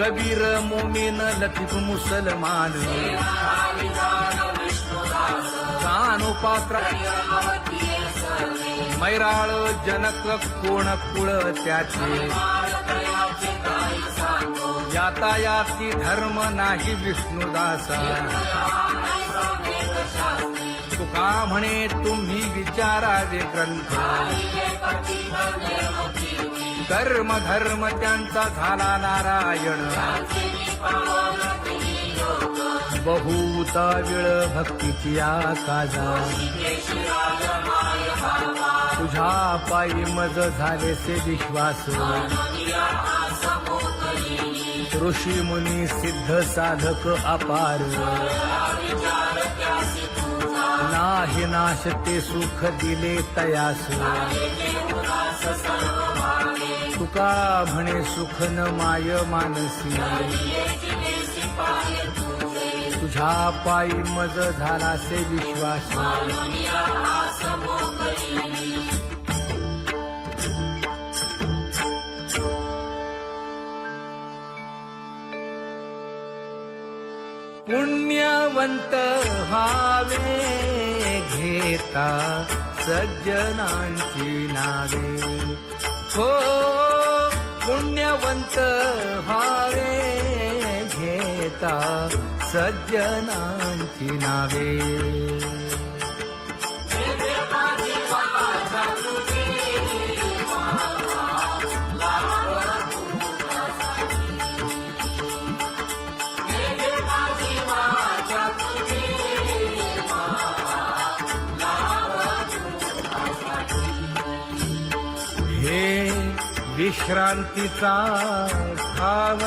कबीर मोमीन लतीफ मुसलमान कानोपात्र मैराळ जनक कोण कुळ त्याचे यातायाती धर्म नाही विष्णुदासा तुका म्हणे तुम्ही विचारावे ग्रंथ कर्म धर्म त्यांचा झाला नारायण बहुता वेळ भक्तीची आकाजा तुझ्या पायी मज झालेसे विश्वास ऋषी मुनी सिद्ध साधक अपार नाही नाश ते सुख दिले तयास तुका म्हणे सुख न माय मानसी तुझ्या पायी मज झालासे विश्वास पुण्यवंत व्हावे घेता सज्जनांची नावे हो पुण्यवंत व्हावे घेता सज्जनांची नावे हे विश्रांतीचा भाव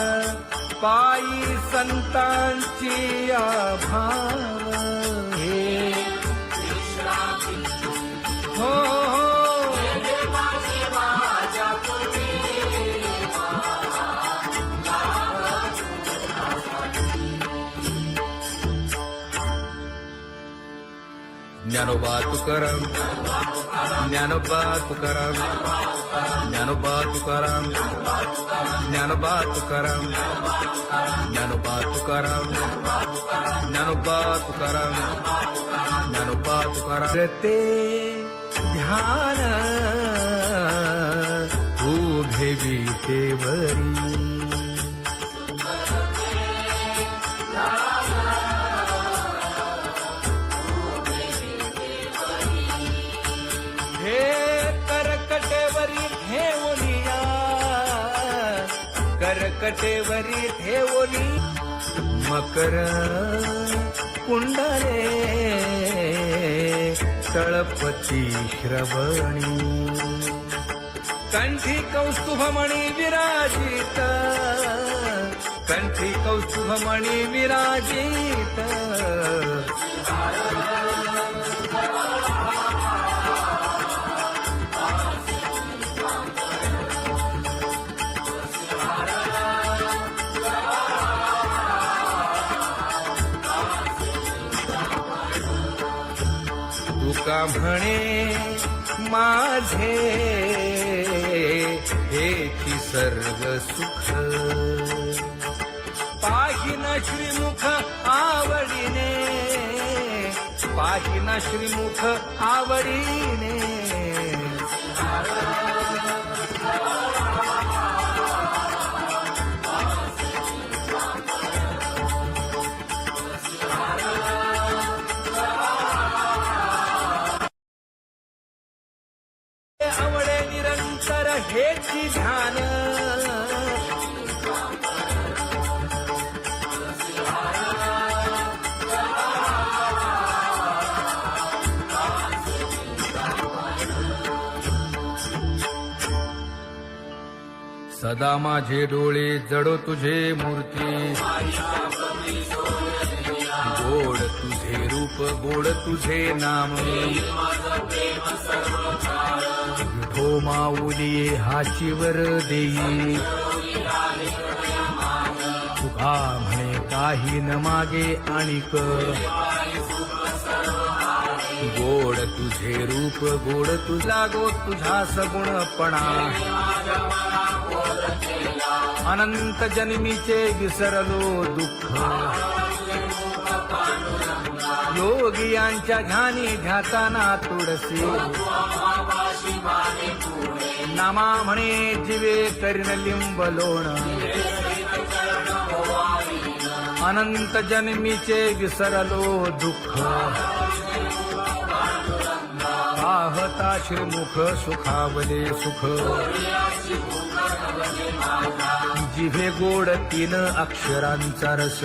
पायी संतांची अभाव हे हो ज्ञानोबा तुकाराम ज्ञानोबा तुकाराम ज्ञानोबा तुकाराम ज्ञानोबा तुकाराम ज्ञानोबा तुकाराम ज्ञानोबा तुकाराम ज्ञानोबा तुकाराम ते ध्यान उभे विटेवरी करकटेवरी ठेवली मकर कुंडले तळपती श्रवणी कंठी कौस्तुभमणी विराजित कंठी कौस्तुभमणी विराजित तुका म्हणे माझे हेची सर्व सुख पाहिन श्रीमुख आवडीने पाहिन श्रीमुख आवडीने आवडे निरंतर हेची ध्यान सदा माझे डोळे जडो तुझे मूर्ती गोड तुझे रूप गोड तुझे नाम विठो माऊली हाचीवर देई तुका म्हणे काही न मागे आणिक गोड तुझे रूप गोड तुझा गो तुझा सगुणपणा अनंत जन्मीचे विसरलो दुःख योगियांच्या ध्यानी ध्याताना तुळसी नामा म्हणे जीवे करीन लिंब लोण अनंत जन्मीचे विसरलो दुःख पाहता श्रीमुख सुखावले सुख जिभे गोड 3 अक्षरांचा रस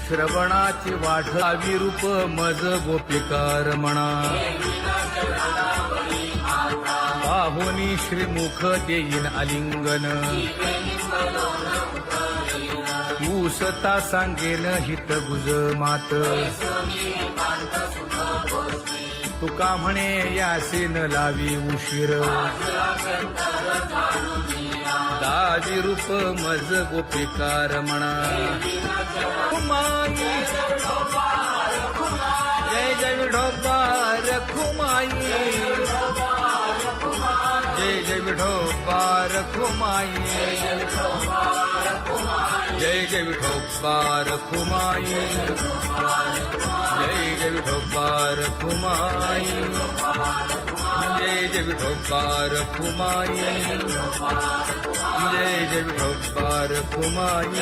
श्रवणाची वाढ विरूप मज गोपिकार म्हणा पाहुनी श्रीमुख देईन आलिंगन ऊसता सांगेन हित गुज मात तुका म्हणे यासीन लावी उशीर दावी रूप मज गोपिकार म्हणा खुमाई जय जय विठोबार खुमाई जय जय विठोबार खुमाई जय जय विठोबार खुमाई जय जय विठोबार खुमाई जय जय विठोबार खुमाई जय जय विठोबार खुमाई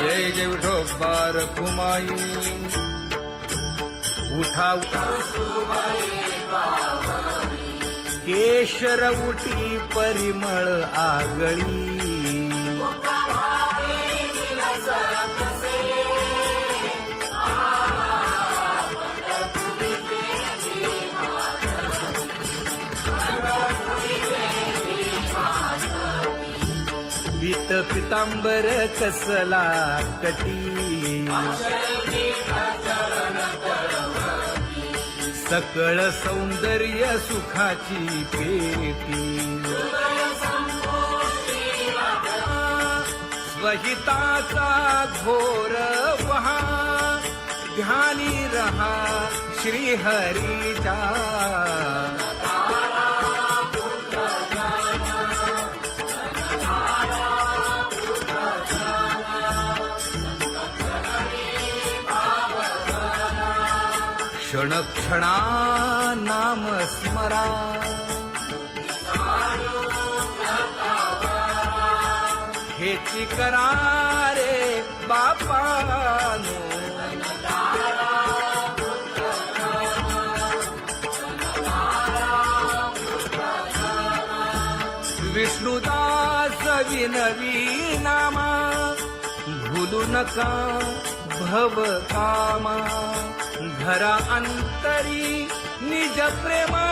जय जय विठोबार खुमाई उठा केशर उठी परिमळ आगळी पीत पितांबर कसला कटी सकळ सौंदर्य सुखाची पेटी स्वहिताचा घोर वहा ध्यानी रहा श्रीहरीचा क्षण क्षणा नाम स्मरा हेची करा रे बापानो विष्णुदास विनवी नामा भूलू नका भव कामा धरा अंतरी निज प्रेमा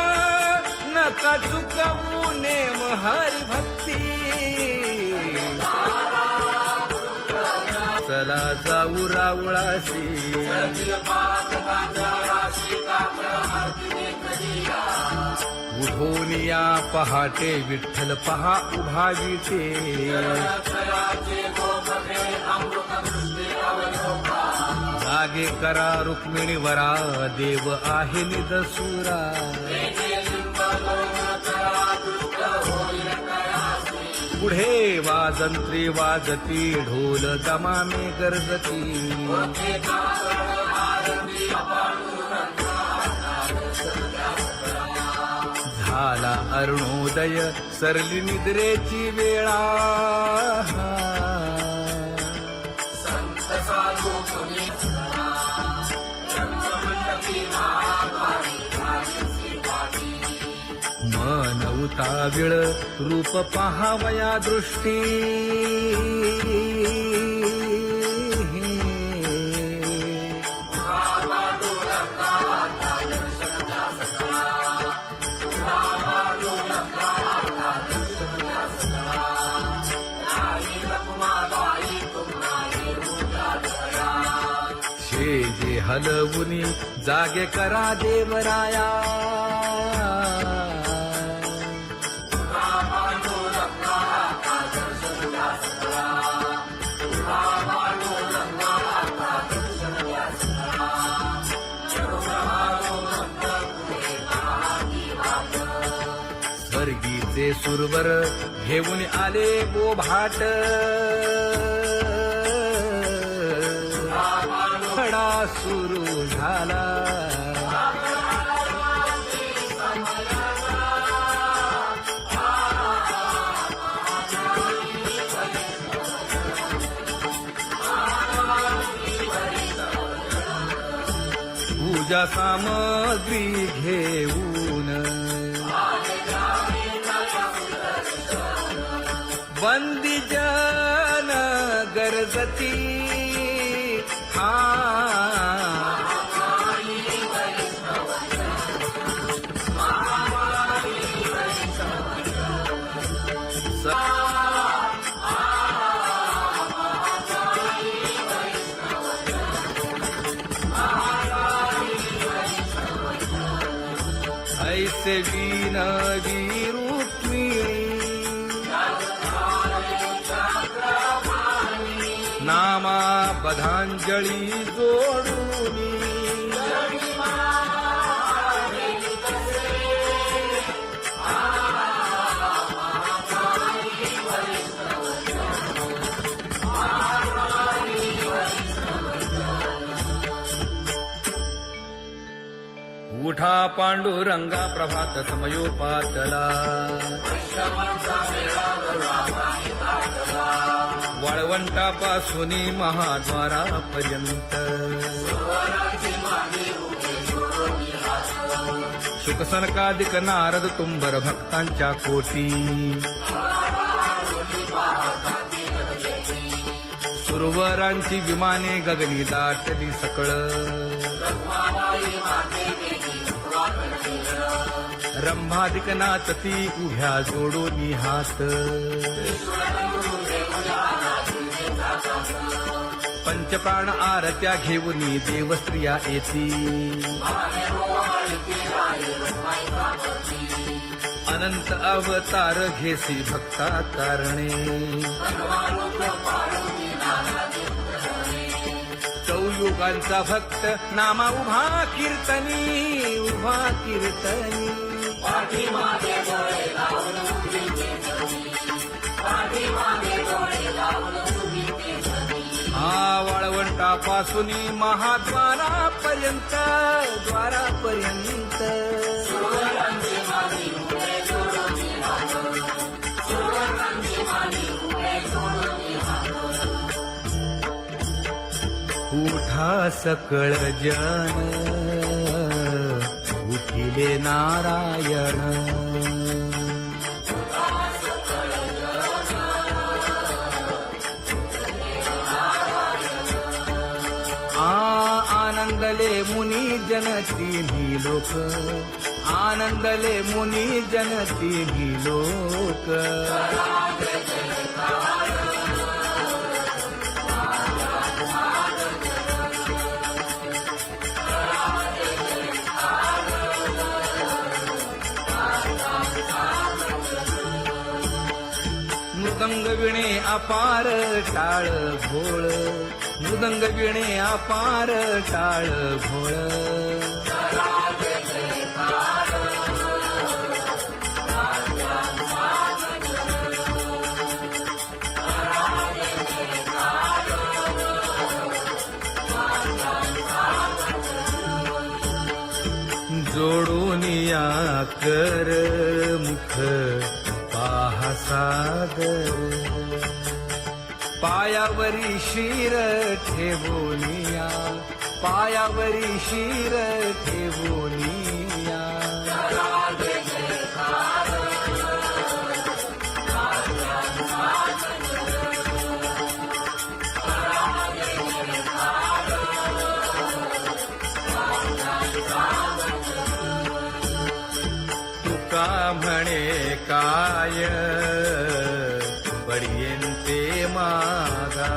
नका चुकवू नेम हरी भक्ती चला जाऊ रावळाशी उठोनिया पहाटे विठ्ठल पहा उभा विटे जागे करा रुक्मिणी वरा देव आहे निदसुरा पुढे वाजंत्री वाजती ढोल दमामे गरजती झाला अरुणोदय सरली निद्रेची वेळा मन उताविळ रूप पहावया दृष्टी जे हलवुनी जागे करा देवराया स्वर्गी ते सुरवर घेऊन आले बोभाट खडा सुरू झाला पूजा सामग्री घेऊन बंदी जन गरजती ऐसे विनवी रुक्मिणी नामा बधांजळी जोडूनी उठा पांडुरंगा प्रभात समयोपातला वाळवंटापासून महाद्वारापर्यंत शुकसनकादिक नारद तुंबर भक्तांच्या कोटी सुरवरांची विमाने गगनी दाटली सकळ रंभादिक नाचती उभ्या जोडोनी हात पंचप्राण आरत्या घेऊनी देवस्त्रिया येती अनंत अवतार घेसी भक्ता तारणे चौयुगांचा भक्त नामा उभा कीर्तनी उभा कीर्तनी वाळवंटापासून महाद्वारापर्यंत द्वारापर्यंत उठा सकळ जन उठिले नारायण आनंदले मुनी जन तिन्ही लोक आनंदले मुनी जन तिन्ही लोक मृदंग विणे अपार टाळ भोळ मृदंग विणे अपार टाळ भोळ जोडूनिया कर मुख पाहा सागर पायावरी शिर ठेवोनिया पायावरी शिर ठेवोनिया तुका म्हणे काय बडियेंते मागा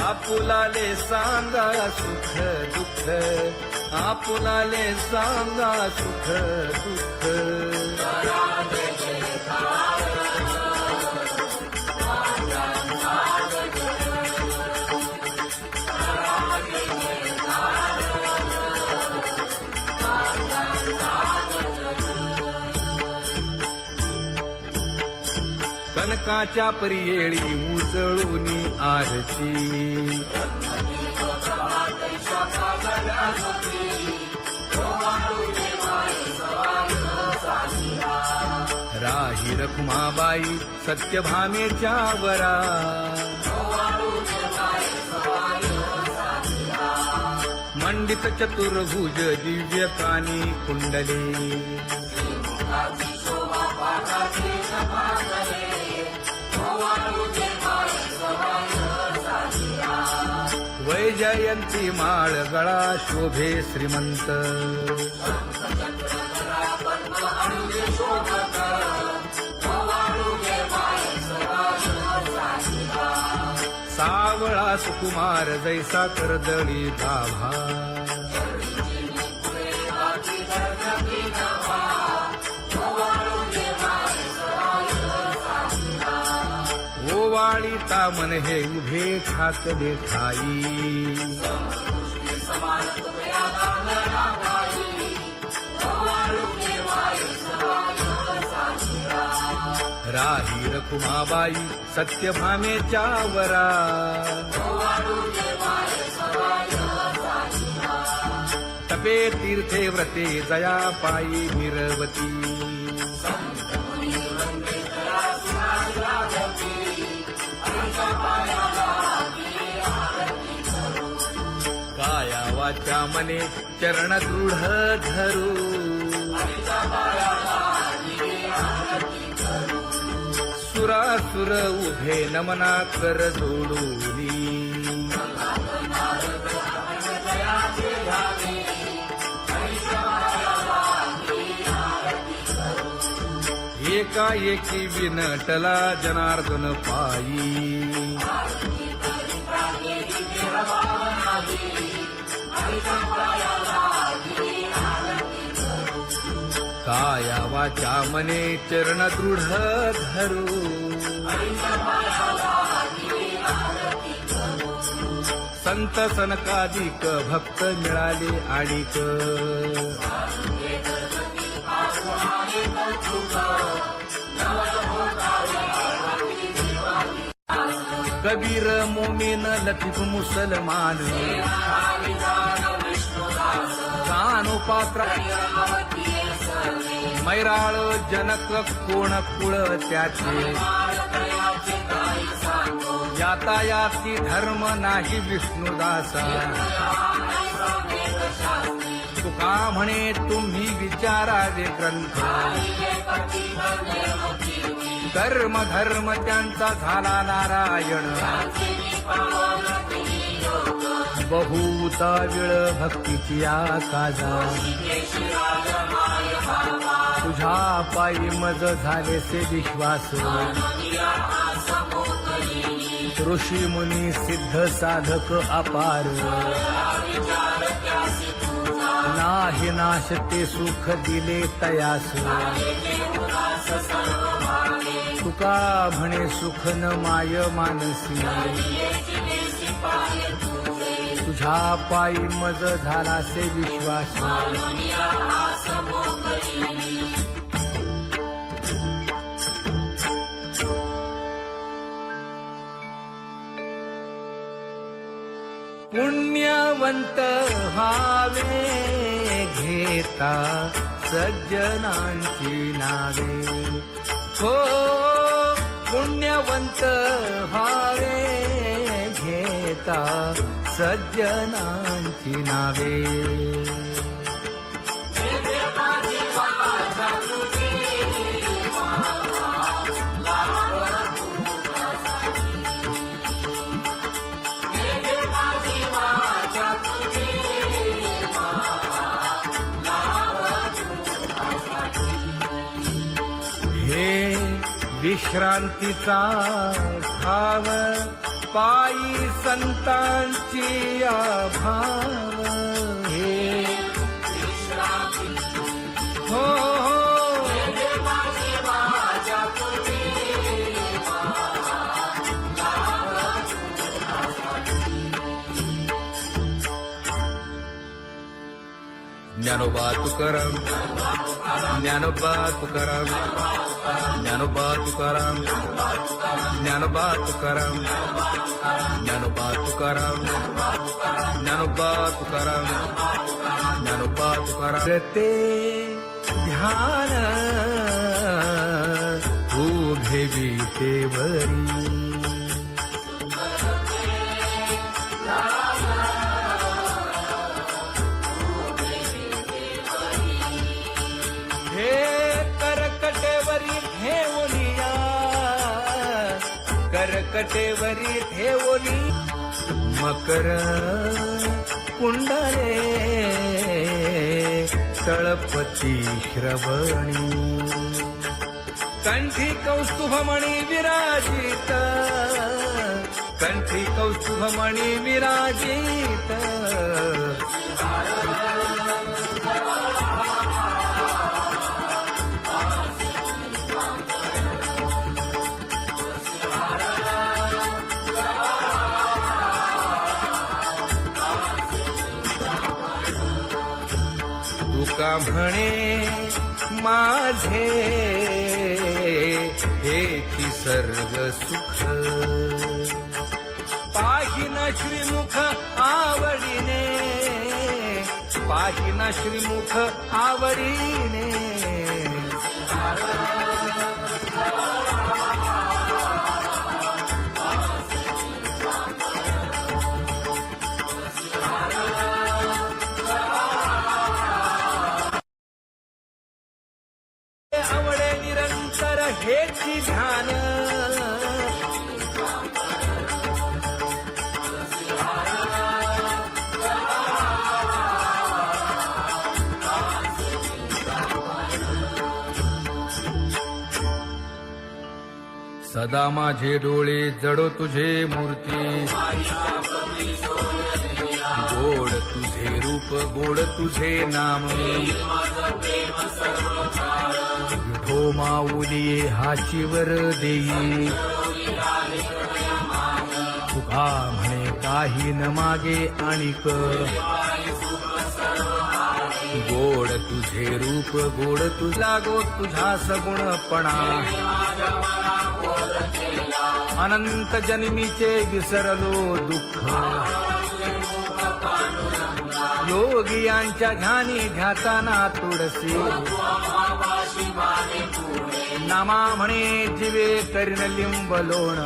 आपुलाले सांगा सुख दुःख आपुलाले सांगा सुख दुःख सनकाच्या परियेळी उजळूनी आरती राही रखुमाबाई सत्यभामेच्या वरा मंडित चतुर्भुज दिव्य कानी कुंडले वैजयंती माळ गळा शोभे श्रीमंत सावळा सुकुमार जैसा कर्दळी गाभा ओवाळी तामन हे उभे ठाकले ठाई राही रखुमाबाई सत्यभामेच्या वरा तपे तीर्थे व्रते जया पायी मिरवती काया वाचा मने चरण दृढ धरू सुरासुर उभे नमना कर जोडूनी एकाएकी विनटला जनार्दन पायी काया वाचा मने चरण दृढ धरू संत सनकादिक भक्त मिळाले आणिक कबीर मोमीन लतीफ मुसलमान कानोपात्र मैराळ जनक कोण कुळ त्याचे यातायाती धर्म नाही विष्णुदासा तुका म्हणे तुम्ही विचारावे ग्रंथ कर्म धर्म त्यांचा झाला नारायण बहुता वेळ भक्तीची काजा तुझ्या पायी मज झाले से विश्वास ऋषी मुनी सिद्ध साधक अपार नाही नाश ते सुख दिले तयास तुका म्हणे सुख न माय मानसी तुझ्या पायी मज झाला से विश्वास पुण्यवंत व्हावे घेता सज्जनांची नावे हो पुण्यवंत व्हावे घेता सज्जनांची नावे विश्रांतीचा भाव पायी संतांची भाव हे हो ज्ञानोबा तुकाराम, ज्ञानोबा तुकाराम, ज्ञानोबा तुकाराम, ज्ञानोबा तुकाराम, ज्ञानोबा तुकाराम, ज्ञानोबा तुकाराम, ज्ञानोबा तुकाराम. ते ध्यान उभे विटेवरी, हे करकटेवरी ठेवलिया, करकटेवरी ठेवली मकर कुंडले तळपती श्रवणी, कंठी कौस्तुभमणी विराजित, कंठी कौस्तुभमणी विराजित. तुका म्हणे माझे हेची सर्व सुख, पाहिन श्रीमुख आवडीने, पाहिन श्रीमुख आवडीने. आवडे निरंतर हेची ध्यान, सदा माझे डोळे जडो तुझे मूर्ती, गोड तुझे रूप गोड तुझे नाम. विठो माऊली हाचीवर देई, तुका म्हणे काही न मागे आणिक. गोड तुझे रूप गोड तुझा गो तुझा सगुणपणा, अनंत जन्मीचे विसरलो दुःख. योगियांच्या ध्यानी ध्याताना तुळसी, नामा म्हणे जीवे करीन लिंबलोण.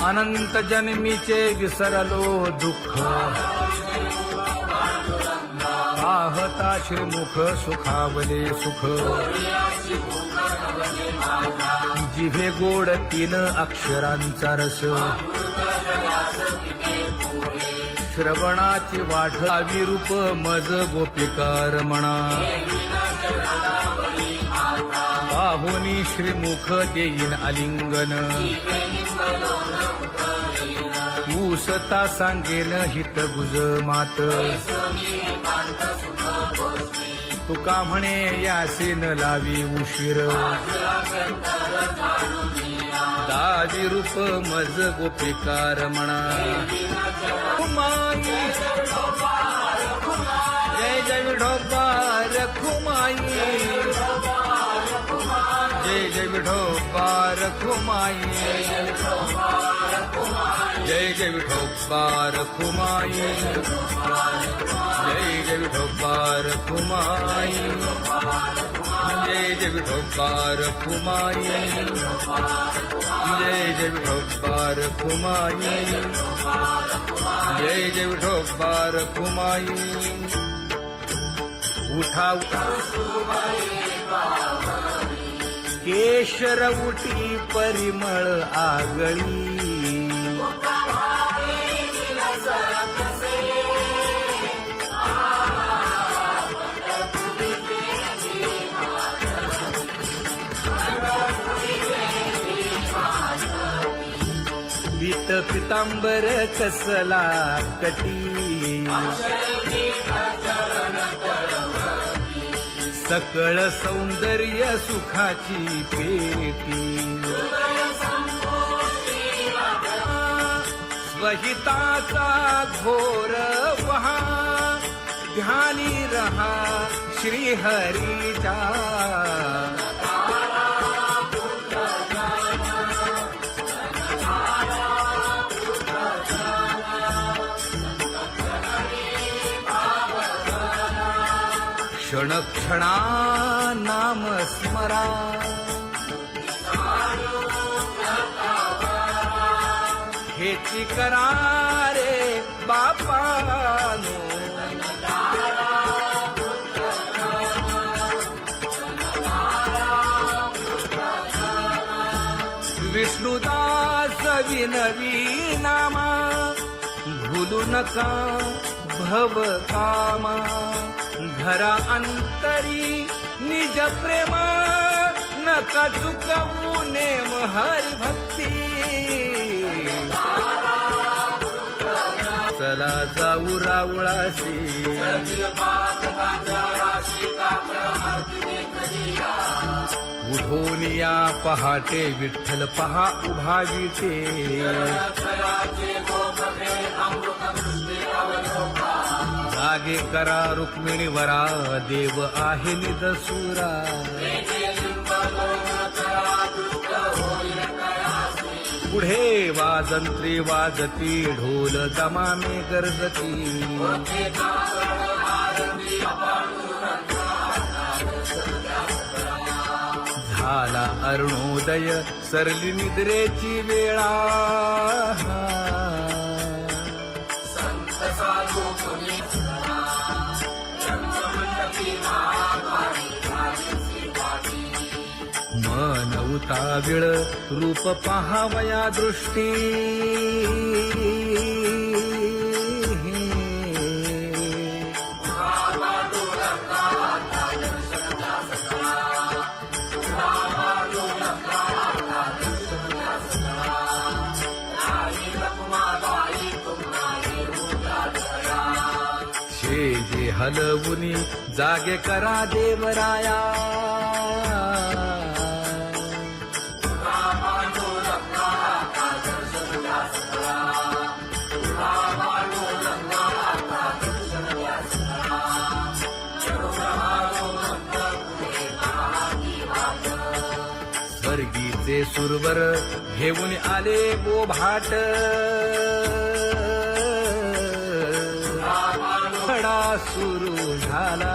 अनंत जन्मीचे विसरलो दुःख, पाहता श्रीमुख सुखावले सुख. जिभे गोड 3 अक्षरांचा रस, श्रवणाची वाढ विरूप मज गोपिकार म्हणा. पाहुनी श्रीमुख देईन आलिंगन, ऊसता सांगेन हित गुज मात. तुका म्हणे यासीन लावी उशीर, दावी रूप मज गोपिकार म्हणा. खुमाई जय जय विठोबा रखुमाई, जय जय विठोबा रखुमाई, जय जय विठोबा रखुमाई, जय जय विठोबा रखुमाई, जय जय विठोबा रखुमाई, जय जय विठोबा रखुमाई, जय जय विठोबा रखुमाई. उठा केशर उठी परिमळ आगळी, पीत पितांबर कसला कटी, सकळ सौंदर्य सुखाची पेटी. स्वहिताचा घोर वहा ध्यानी रहा श्री हरीचा. क्षण क्षणा नाम स्मरा. हेची करा रे बापानो. विष्णुदास विनवी नामा. भूलू नका भव कामा. धरा अंतरी निज प्रेमा. नका चुकवू नेम हरी भक्ती. चला जाऊ रावळाशी. उठून या पहाटे विठ्ठल पहा उभा विटे. जागे करा रुक्मिणीवरा. देव आहे निदसुरा. पुढे वाजंत्री वाजती. ढोल दमामे गरजती. झाला अरुणोदय सरली निद्रेची वेळा. मन उताविळ रूप पहावया दृष्टी. शेजे हलवुनी जागे करा देवराया. स्वर्गीचे सुरवर घेऊन आले बोभाट. खडा सुरू झाला.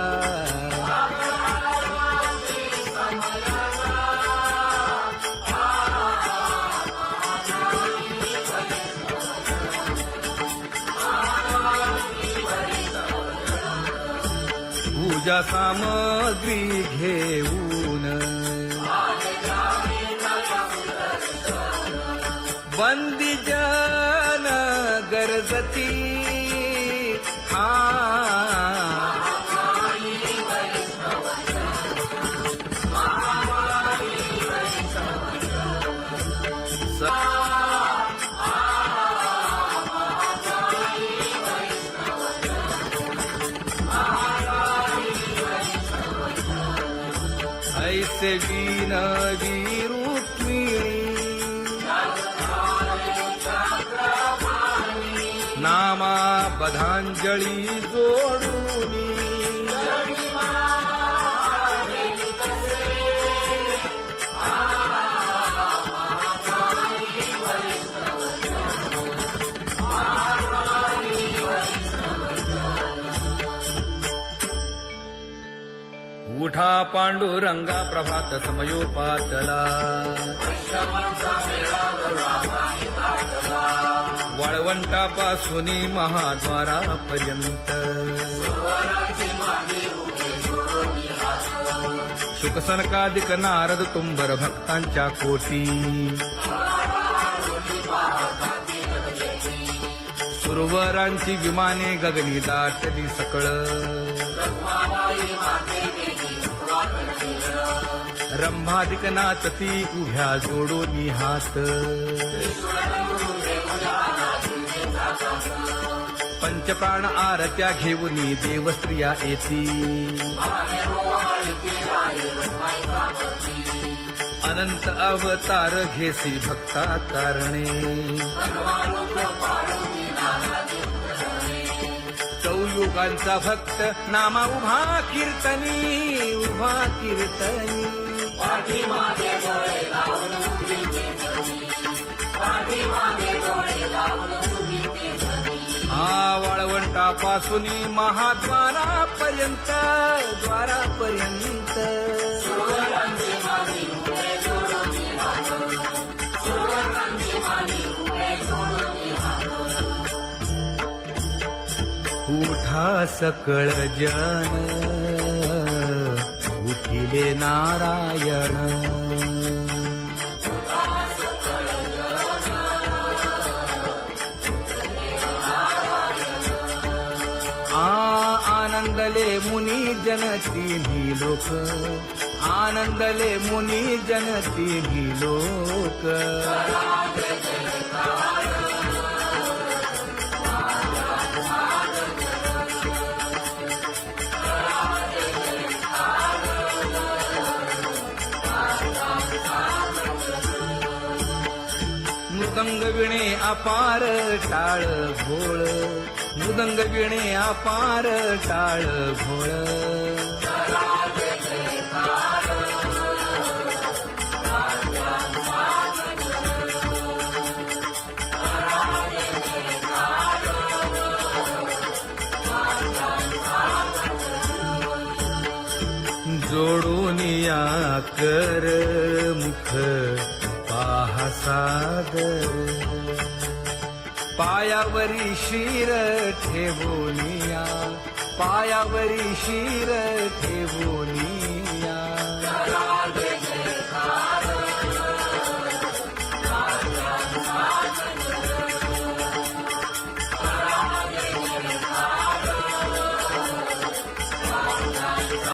पूजा सामग्री घेऊन. बंदी जन गरजती. ऐसे विनवी रुक्मिणी. नामा बधांजळी जोडूनी. उठा पांडुरंगा प्रभात समयोपातला. वाळवंटापासून महाद्वारापर्यंत. शुकसनकादिक नारद तुंबर भक्तांच्या कोटी. सुरवरांची विमाने गगनी दाटली सकळ. रंभादिक नाचती उभ्या जोडोनी हात. पंचप्राण आरत्या घेऊनी देवस्त्रिया येती. अनंत अवतार घेसी भक्ता तारणे. युगांचा भक्त नामा उभा कीर्तनी उभा कीर्तनी हा वाळवंटापासून महाद्वारापर्यंत द्वारापर्यंत उठा सकळ जन उठिले नारायण आनंदले मुनी जन तिन्ही लोक आनंदले मुनी जन तिन्ही लोक मृदंग विणे अपार टाळ भोळ मृदंग विणे अपार टाळ भोळ जोडून या कर मुख पाहा सादर पायावरी शिर ठेवूनिया पायावरी शिर ठेवूनिया